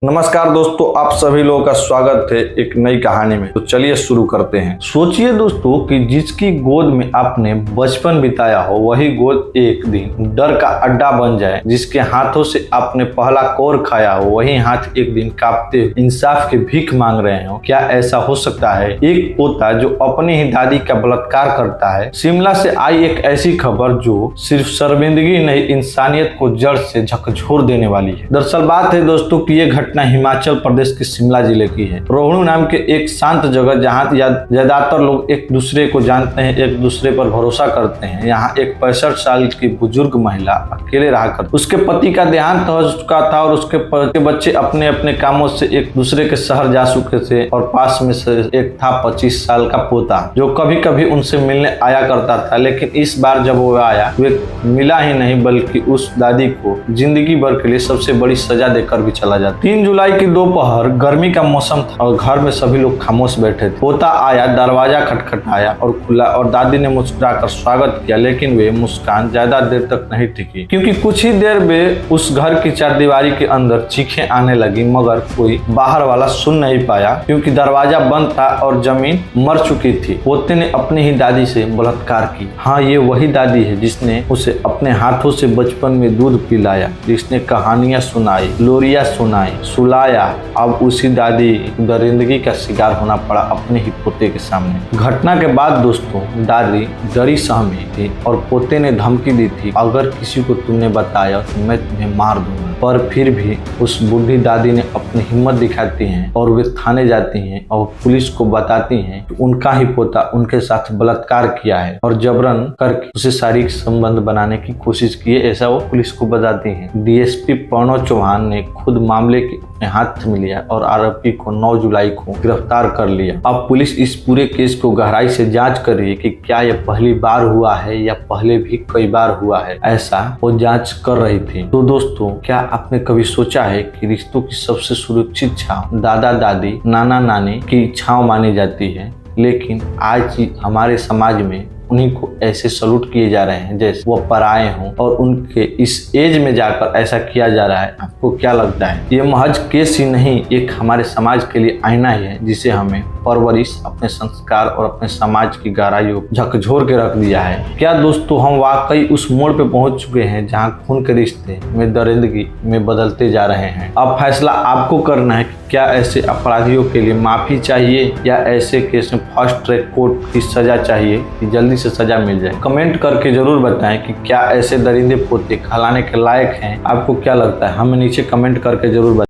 नमस्कार दोस्तों, आप सभी लोगों का स्वागत है एक नई कहानी में। तो चलिए शुरू करते हैं। सोचिए दोस्तों कि जिसकी गोद में आपने बचपन बिताया हो वही गोद एक दिन डर का अड्डा बन जाए। जिसके हाथों से आपने पहला कोर खाया हो वही हाथ एक दिन कांपते हुए इंसाफ की भीख मांग रहे हो। क्या ऐसा हो सकता है? एक पोता जो अपनी ही दादी का बलात्कार करता है। शिमला से आई एक ऐसी खबर जो सिर्फ शर्मिंदगी नहीं, इंसानियत को जड़ से झकझोर देने वाली है। दरअसल बात है दोस्तों कि ये घटना हिमाचल प्रदेश के शिमला जिले की है। रोहणु नाम के एक शांत जगह जहाँ ज्यादातर लोग एक दूसरे को जानते हैं, एक दूसरे पर भरोसा करते हैं। यहाँ एक 65 साल की बुजुर्ग महिला अकेले रहा करती। उसके पति का देहांत हो चुका था और उसके बच्चे अपने अपने कामों से एक दूसरे के शहर जा चुके थे। और पास में से एक था 25 साल का पोता जो कभी कभी उनसे मिलने आया करता था। लेकिन इस बार जब वो आया वे मिला ही नहीं बल्कि उस दादी को जिंदगी भर के लिए सबसे बड़ी सजा देकर भी चला जाता। 3 जुलाई की दोपहर, गर्मी का मौसम था और घर में सभी लोग खामोश बैठे थे। पोता आया, दरवाजा खटखटाया और खुला और दादी ने मुस्कुराकर स्वागत किया। लेकिन वे मुस्कान ज्यादा देर तक नहीं टिकी, क्योंकि कुछ ही देर में उस घर की चारदीवारी के अंदर चीखें आने लगी, मगर कोई बाहर वाला सुन नहीं पाया क्योंकि दरवाजा बंद था और जमीन मर चुकी थी। पोते ने अपनी ही दादी से बलात्कार की। हाँ, ये वही दादी है जिसने उसे अपने हाथों से बचपन में दूध पिलाया, जिसने कहानियां सुनाई, लोरियां सुनाई, सुलाया। अब उसी दादी दरिंदगी का शिकार होना पड़ा अपने ही पोते के सामने। घटना के बाद दोस्तों दादी डरी सहमी थी और पोते ने धमकी दी थी, अगर किसी को तुमने बताया तो मैं तुम्हें मार दूंगा। पर फिर भी उस बूढ़ी दादी ने अपनी हिम्मत दिखाती हैं और वे थाने जाती हैं और पुलिस को बताती हैं कि उनका ही पोता उनके साथ बलात्कार किया है और जबरन करके उसे शारीरिक संबंध बनाने की कोशिश की है, ऐसा वो पुलिस को बताती हैं। डीएसपी प्रणव चौहान ने खुद मामले के अपने हाथ में लिया और आरोपी को 9 जुलाई को गिरफ्तार कर लिया। अब पुलिस इस पूरे केस को गहराई से जांच कर रही है कि क्या यह पहली बार हुआ है या पहले भी कई बार हुआ है, ऐसा वो जांच कर रही थी। तो दोस्तों, क्या आपने कभी सोचा है कि रिश्तों की सबसे सुरक्षित छांव दादा दादी, नाना नानी की छांव मानी जाती है, लेकिन आज हमारे समाज में उन्हीं को ऐसे सलूट किए जा रहे हैं जैसे वो पराए हों और उनके इस एज में जाकर ऐसा किया जा रहा है। आपको क्या लगता है? ये महज केस ही नहीं, एक हमारे समाज के लिए आईना ही है जिसे हमें परवरिश, अपने संस्कार और अपने समाज की गहराइयों झकझोर के रख दिया है। क्या दोस्तों हम वाकई उस मोड़ पे पहुंच चुके हैं जहां खून के रिश्ते में दरिंदगी में बदलते जा रहे हैं? अब फैसला आपको करना है कि क्या ऐसे अपराधियों के लिए माफी चाहिए या ऐसे केस में फास्ट ट्रैक कोर्ट की सजा चाहिए कि जल्दी से सजा मिल जाए। कमेंट करके जरूर बताएं कि क्या ऐसे दरिंदे पोते कहलाने के लायक हैं। आपको क्या लगता है? हमें नीचे कमेंट करके जरूर बताएं।